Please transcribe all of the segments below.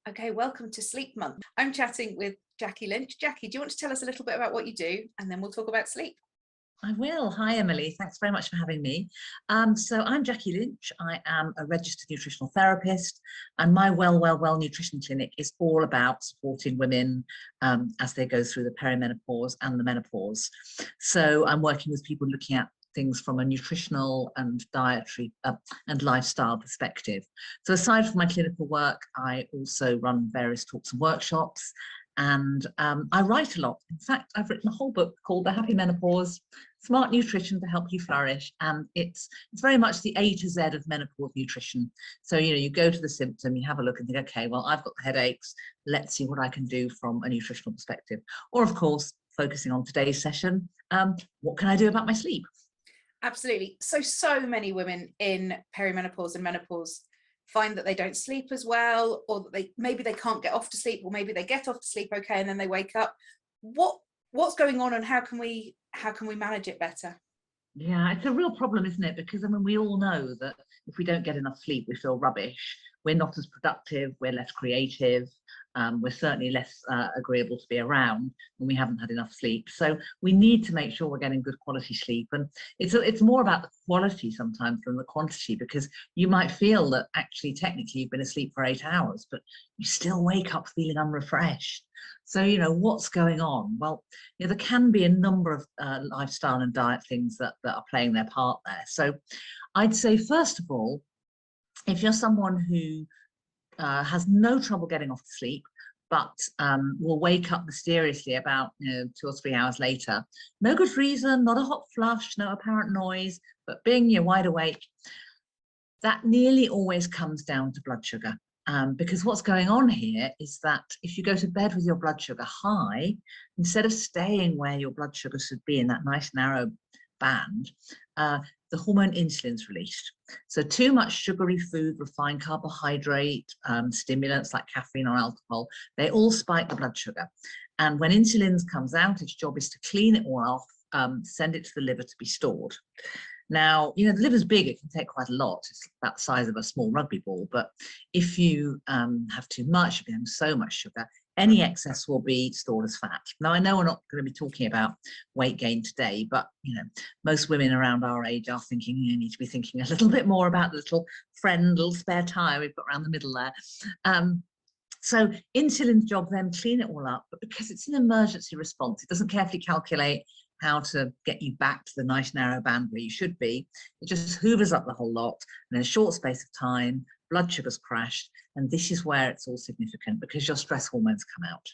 Okay, welcome to Sleep Month. I'm chatting with Jackie Lynch. Jackie, do you want to tell us a little bit about what you do, and then we'll talk about sleep? I will. Hi, Emily. Thanks very much for having me. So I'm Jackie Lynch. I am a registered nutritional therapist, and my Well Nutrition Clinic is all about supporting women as they go through the perimenopause and the menopause. So I'm working with people looking at things from a nutritional and dietary and lifestyle perspective. So aside from my clinical work, I also run various talks and workshops, and I write a lot. In fact, I've written a whole book called The Happy Menopause: Smart Nutrition to Help You Flourish, and it's very much the A to Z of menopause nutrition. So you go to the symptom, you have a look and think, okay, well, I've got the headaches, let's see what I can do from a nutritional perspective. Or of course, focusing on today's session, what can I do about my sleep? Absolutely. So many women in perimenopause and menopause find that they don't sleep as well, or that maybe they can't get off to sleep, or maybe they get off to sleep okay and then they wake up. What's going on, and how can we manage it better? Yeah, it's a real problem, isn't it? Because I mean, we all know that if we don't get enough sleep, we feel rubbish. We're not as productive, we're less creative, we're certainly less agreeable to be around when we haven't had enough sleep. So we need to make sure we're getting good quality sleep. And it's more about the quality sometimes than the quantity, because you might feel that actually technically you've been asleep for 8 hours, but you still wake up feeling unrefreshed. So, what's going on? Well, there can be a number of lifestyle and diet things that are playing their part there. So I'd say, first of all, if you're someone who has no trouble getting off to sleep, but will wake up mysteriously about 2 or 3 hours later, no good reason, not a hot flush, no apparent noise, but being wide awake, that nearly always comes down to blood sugar. Because what's going on here is that if you go to bed with your blood sugar high, instead of staying where your blood sugar should be in that nice narrow band, the hormone insulin's released. So too much sugary food, refined carbohydrate, stimulants like caffeine or alcohol, they all spike the blood sugar. And when insulin comes out, its job is to clean it all off, send it to the liver to be stored. Now, the liver's big, it can take quite a lot. It's about the size of a small rugby ball. But if you have too much, you have so much sugar, any excess will be stored as fat. Now, I know we're not going to be talking about weight gain today, but, most women around our age are thinking, you need to be thinking a little bit more about the little spare tire we've got around the middle there. So insulin's job then clean it all up, but because it's an emergency response, it doesn't carefully calculate how to get you back to the nice narrow band where you should be. It just hoovers up the whole lot, and in a short space of time, blood sugar's crashed. And this is where it's all significant, because your stress hormones come out.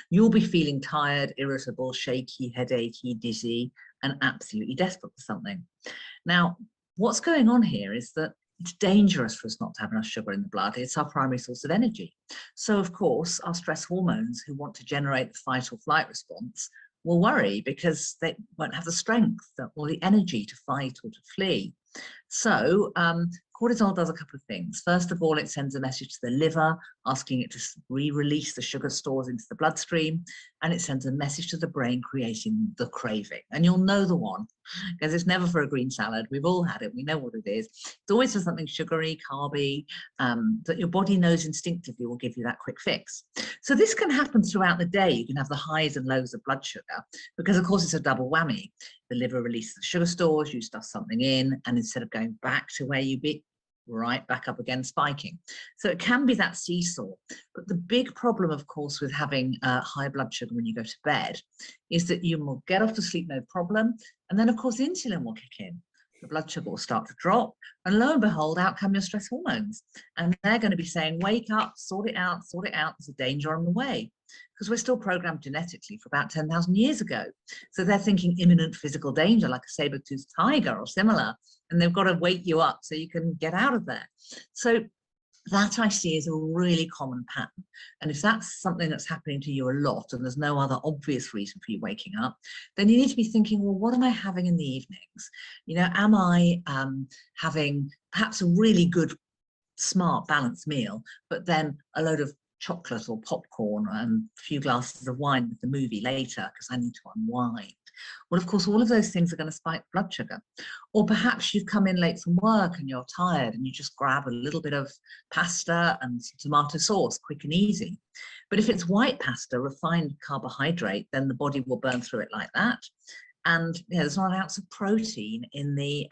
You'll be feeling tired, irritable, shaky, headachy, dizzy, and absolutely desperate for something. Now, what's going on here is that it's dangerous for us not to have enough sugar in the blood. It's our primary source of energy. So, of course, our stress hormones, who want to generate the fight or flight response, will worry because they won't have the strength or the energy to fight or to flee. So cortisol does a couple of things. First of all, it sends a message to the liver asking it to re-release the sugar stores into the bloodstream, and it sends a message to the brain creating the craving. And you'll know the one, because it's never for a green salad. We've all had it. We know what it is. It's always for something sugary, carby, that your body knows instinctively will give you that quick fix. So this can happen throughout the day. You can have the highs and lows of blood sugar, because of course it's a double whammy. The liver releases the sugar stores, you stuff something in, and instead of going back to where you be, right back up again, spiking. So it can be that seesaw. But the big problem, of course, with having high blood sugar when you go to bed is that you will get off to sleep no problem, and then of course insulin will kick in. The blood sugar will start to drop, and lo and behold, out come your stress hormones, and they're going to be saying, wake up, sort it out, there's a danger on the way. Because we're still programmed genetically for about 10,000 years ago. So they're thinking imminent physical danger, like a saber-toothed tiger or similar, and they've got to wake you up so you can get out of there. So that I see is a really common pattern. And if that's something that's happening to you a lot and there's no other obvious reason for you waking up, then you need to be thinking, well, what am I having in the evenings? Am I having perhaps a really good, smart, balanced meal, but then a load of chocolate or popcorn and a few glasses of wine with the movie later because I need to unwind? Well, of course, all of those things are going to spike blood sugar. Or perhaps you've come in late from work and you're tired and you just grab a little bit of pasta and some tomato sauce, quick and easy. But if it's white pasta, refined carbohydrate, then the body will burn through it like that. And there's not an ounce of protein in the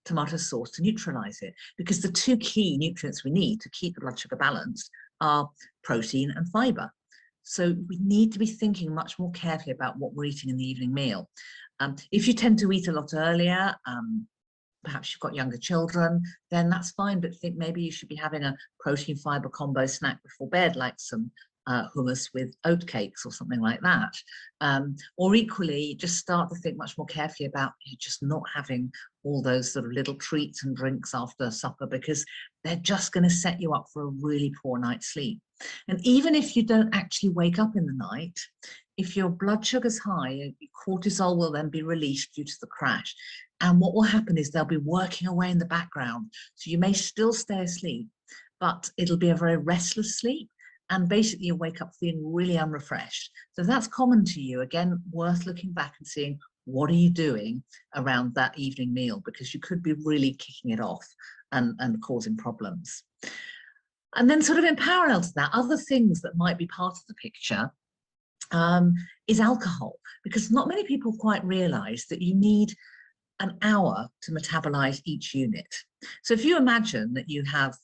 tomato sauce to neutralize it, because the two key nutrients we need to keep the blood sugar balanced are protein and fiber. So we need to be thinking much more carefully about what we're eating in the evening meal. If you tend to eat a lot earlier, perhaps you've got younger children, then that's fine, but think maybe you should be having a protein fiber combo snack before bed, like some hummus with oat cakes or something like that. Or equally, just start to think much more carefully about just not having all those sort of little treats and drinks after supper, because they're just going to set you up for a really poor night's sleep. And even if you don't actually wake up in the night, if your blood sugar's high, cortisol will then be released due to the crash. And what will happen is they'll be working away in the background. So you may still stay asleep, but it'll be a very restless sleep. And basically you wake up feeling really unrefreshed. So if that's common to you, again, worth looking back and seeing what are you doing around that evening meal, because you could be really kicking it off and causing problems. And then sort of in parallel to that, other things that might be part of the picture is alcohol, because not many people quite realize that you need an hour to metabolize each unit. So if you imagine that you have,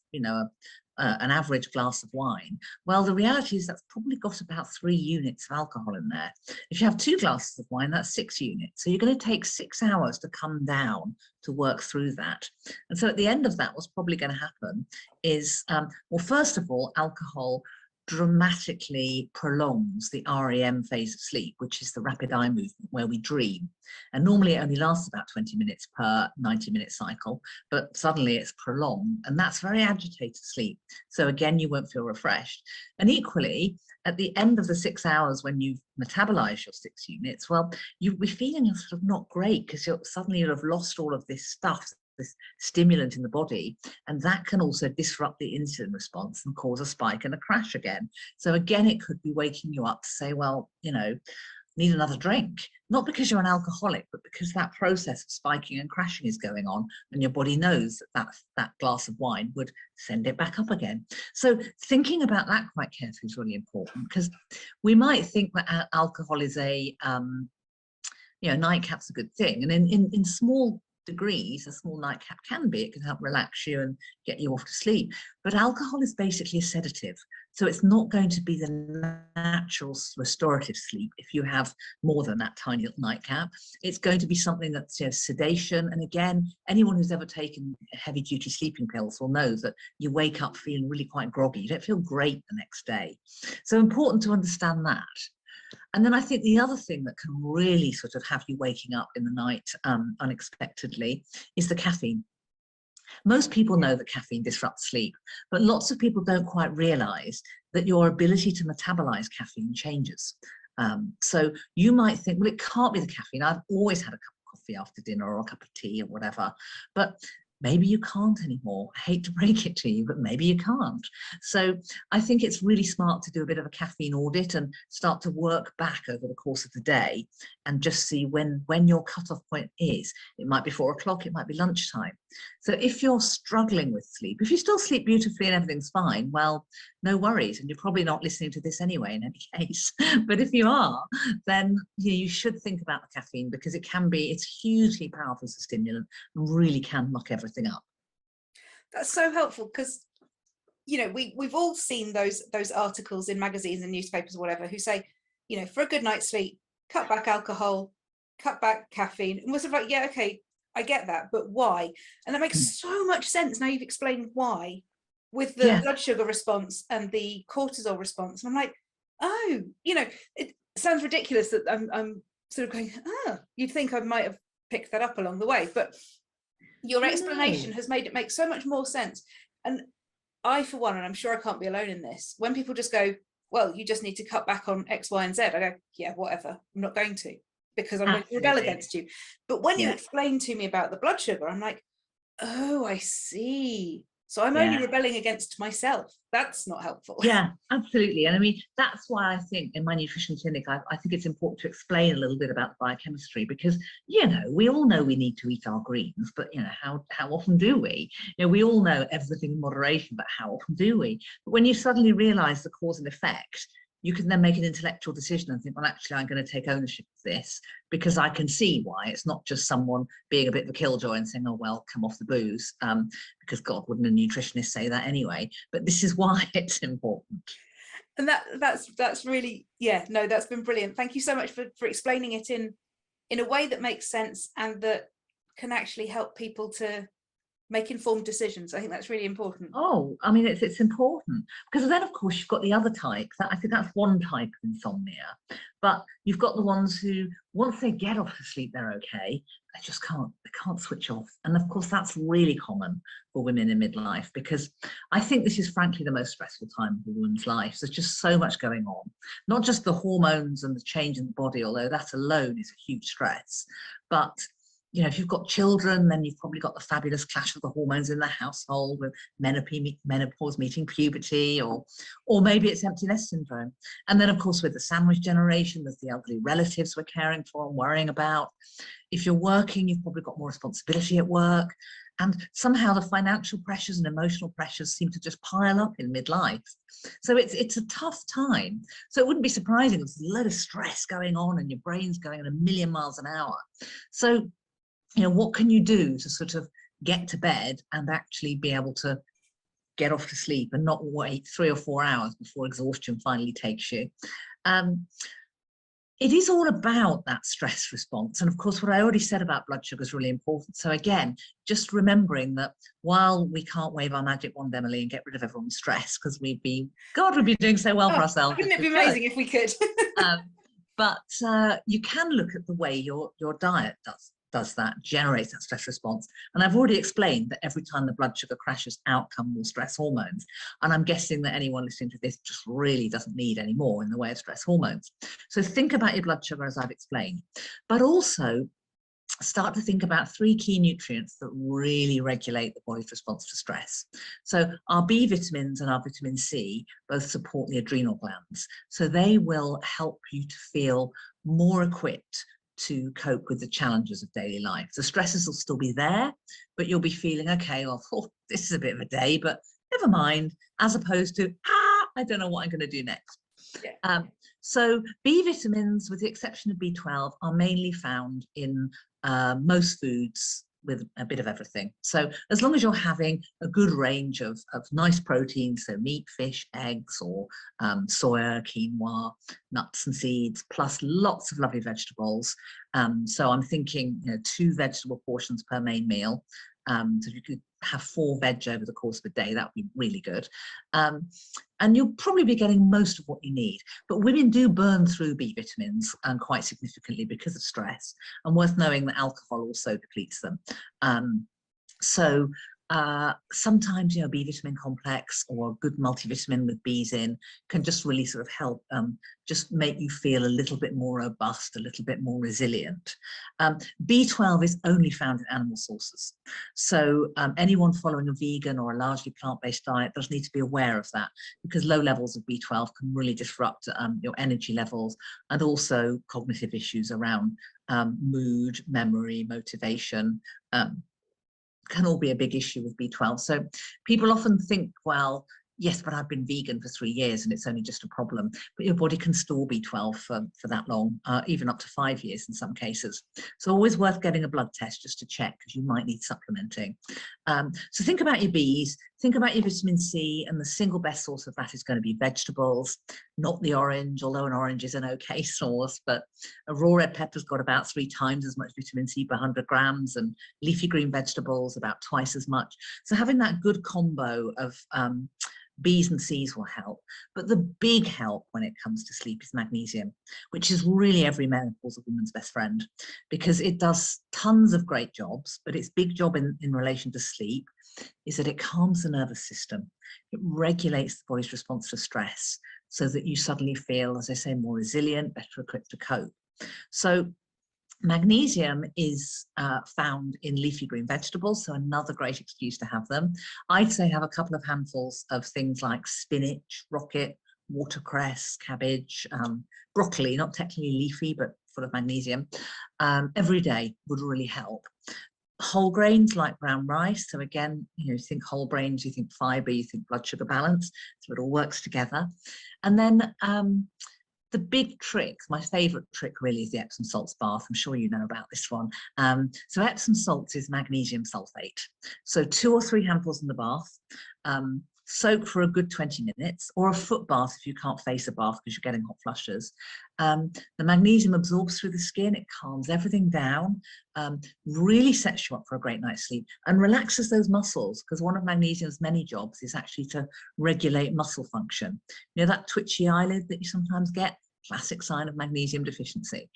an average glass of wine, well, the reality is that's probably got about 3 units of alcohol in there. If you have 2 glasses of wine, that's 6 units. So you're going to take 6 hours to come down to work through that. And so at the end of that, what's probably going to happen is, well, first of all, alcohol dramatically prolongs the REM phase of sleep, which is the rapid eye movement where we dream. And normally it only lasts about 20 minutes per 90-minute cycle, but suddenly it's prolonged, and that's very agitated sleep. So again, you won't feel refreshed. And equally, at the end of the 6 hours when you've metabolized your 6 units, well, you'll be feeling sort of not great, because suddenly you'll have lost all of this stuff, this stimulant in the body, and that can also disrupt the insulin response and cause a spike and a crash again. So again, it could be waking you up to say, well, need another drink, not because you're an alcoholic, but because that process of spiking and crashing is going on, and your body knows that glass of wine would send it back up again. So thinking about that quite carefully is really important, because we might think that alcohol is a nightcap's a good thing, and in small degrees, a small nightcap can be. It can help relax you and get you off to sleep. But alcohol is basically a sedative. So it's not going to be the natural restorative sleep if you have more than that tiny little nightcap. It's going to be something that's sedation. And again, anyone who's ever taken heavy duty sleeping pills will know that you wake up feeling really quite groggy. You don't feel great the next day. So important to understand that. And then I think the other thing that can really sort of have you waking up in the night unexpectedly is the caffeine. Most people know that caffeine disrupts sleep, but lots of people don't quite realize that your ability to metabolize caffeine changes. So you might think, well, it can't be the caffeine. I've always had a cup of coffee after dinner, or a cup of tea or whatever. But maybe you can't anymore. I hate to break it to you, but maybe you can't. So I think it's really smart to do a bit of a caffeine audit and start to work back over the course of the day and just see when your cutoff point is. It might be 4 o'clock, it might be lunchtime. So if you're struggling with sleep, if you still sleep beautifully and everything's fine, well, no worries. And you're probably not listening to this anyway in any case. But if you are, then you should think about the caffeine, because it's hugely powerful as a stimulant and really can muck everything up. That's so helpful, because we've all seen those articles in magazines and newspapers or whatever who say, for a good night's sleep, cut back alcohol, cut back caffeine. And we're sort of like, yeah, okay, I get that, but why? And that makes so much sense now you've explained why, with the blood sugar response and the cortisol response. And I'm like, oh, it sounds ridiculous that I'm sort of going, you'd think I might have picked that up along the way, but your explanation has made it make so much more sense. And I, for one, and I'm sure I can't be alone in this, when people just go, well, you just need to cut back on X, Y, and Z, I go, yeah, whatever, I'm not going to, because I'm going to rebel against you. But when you explain to me about the blood sugar, I'm like, oh, I see. So I'm only Yeah. rebelling against myself. That's not helpful. Yeah, absolutely. And I mean, that's why I think in my nutrition clinic, I think it's important to explain a little bit about the biochemistry, because, you know, we all know we need to eat our greens, but, you know, how often do we? You know, we all know everything in moderation, but how often do we? But when you suddenly realize the cause and effect, you can then make an intellectual decision and think, well, actually, I'm going to take ownership of this because I can see why. It's not just someone being a bit of a killjoy and saying, oh, well, come off the booze, because God, wouldn't a nutritionist say that anyway? But this is why it's important. And that's really, yeah, no, that's been brilliant. Thank you so much for explaining it in a way that makes sense and that can actually help people to make informed decisions. I think that's really important. Oh, I mean, it's important, because then, of course, you've got the other type. I think that's one type of insomnia. But you've got the ones who, once they get off to sleep, they're okay. They just can't switch off. And of course, that's really common for women in midlife, because I think this is frankly the most stressful time of a woman's life. There's just so much going on, not just the hormones and the change in the body, although that alone is a huge stress, but you know, if you've got children, then you've probably got the fabulous clash of the hormones in the household with menopause meeting puberty, or maybe it's empty nest syndrome. And then, of course, with the sandwich generation, there's the elderly relatives we're caring for and worrying about. If you're working, you've probably got more responsibility at work. And somehow the financial pressures and emotional pressures seem to just pile up in midlife. So it's a tough time. So it wouldn't be surprising there's a load of stress going on and your brain's going at a million miles an hour. So, you know, what can you do to sort of get to bed and actually be able to get off to sleep and not wait 3 or 4 hours before exhaustion finally takes you? It is all about that stress response. And of course, what I already said about blood sugar is really important. So again, just remembering that while we can't wave our magic wand, Emily, and get rid of everyone's stress, because we'd be doing so well for ourselves. Wouldn't it be amazing if we could? But you can look at the way your diet does that, generates that stress response. And I've already explained that every time the blood sugar crashes, out come more stress hormones. And I'm guessing that anyone listening to this just really doesn't need any more in the way of stress hormones. So think about your blood sugar, as I've explained, but also start to think about 3 key nutrients that really regulate the body's response to stress. So our B vitamins and our vitamin C both support the adrenal glands. So they will help you to feel more equipped to cope with the challenges of daily life. The stresses will still be there, but you'll be feeling, okay, well, this is a bit of a day, but never mind, as opposed to, I don't know what I'm going to do next. Yeah. So B vitamins, with the exception of B12, are mainly found in most foods with a bit of everything. So as long as you're having a good range of nice proteins, so meat, fish, eggs, or soya, quinoa, nuts and seeds, plus lots of lovely vegetables. So I'm thinking, you know, 2 vegetable portions per main meal. So you could have 4 veg over the course of a day, that would be really good. And you'll probably be getting most of what you need. But women do burn through B vitamins quite significantly because of stress, and worth knowing that alcohol also depletes them. Sometimes, you know, B vitamin complex or a good multivitamin with B's in can just really sort of help just make you feel a little bit more robust, a little bit more resilient. B12 is only found in animal sources. So anyone following a vegan or a largely plant-based diet does need to be aware of that, because low levels of B12 can really disrupt your energy levels, and also cognitive issues around mood, memory, motivation, can all be a big issue with B12. So people often think, well, yes, but I've been vegan for 3 years and it's only just a problem. But your body can store B12 for that long, even up to 5 years in some cases. So always worth getting a blood test just to check, because you might need supplementing. So think about your Bs, think about your vitamin C, and the single best source of that is going to be vegetables, not the orange, although an orange is an okay source, but a raw red pepper's got about 3 times as much vitamin C per 100 grams, and leafy green vegetables about twice as much. So having that good combo of B's and C's will help. But the big help when it comes to sleep is magnesium, which is really every menopausal woman's best friend, because it does tons of great jobs, but its big job in relation to sleep is that it calms the nervous system. It regulates the body's response to stress so that you suddenly feel, as I say, more resilient, better equipped to cope. So Magnesium is found in leafy green vegetables, so another great excuse to have them. I'd say have a couple of handfuls of things like spinach, rocket, watercress, cabbage, broccoli, not technically leafy, but full of magnesium, every day would really help. Whole grains like brown rice. So again, you think whole grains, you think fiber, you think blood sugar balance. So it all works together. And then the big trick, my favorite trick really, is the Epsom salts bath. I'm sure you know about this one. So Epsom salts is magnesium sulfate. So 2 or 3 handfuls in the bath, soak for a good 20 minutes, or a foot bath if you can't face a bath because you're getting hot flushes. The magnesium absorbs through the skin, it calms everything down, really sets you up for a great night's sleep and relaxes those muscles, because one of magnesium's many jobs is actually to regulate muscle function. That twitchy eyelid that you sometimes get, classic sign of magnesium deficiency.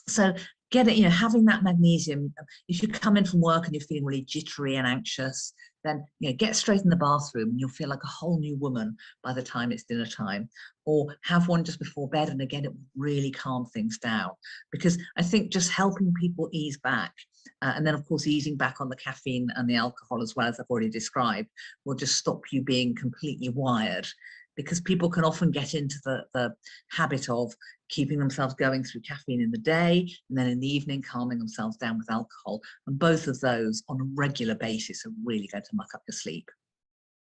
So get it, having that magnesium, if you come in from work and you're feeling really jittery and anxious, then get straight in the bathroom and you'll feel like a whole new woman by the time it's dinner time. Or have one just before bed, and again, it will really calm things down, because I think just helping people ease back, and then of course easing back on the caffeine and the alcohol as well, as I've already described, will just stop you being completely wired. Because people can often get into the habit of keeping themselves going through caffeine in the day, and then in the evening calming themselves down with alcohol. And both of those on a regular basis are really going to muck up your sleep.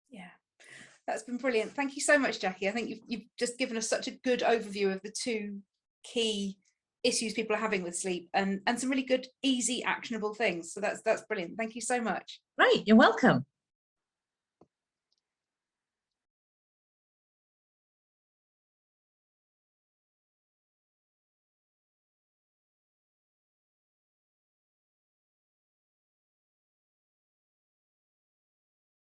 Yeah, that's been brilliant. Thank you so much, Jackie. I think you've just given us such a good overview of the 2 key issues people are having with sleep, and some really good, easy, actionable things. So that's brilliant. Thank you so much. Great, you're welcome.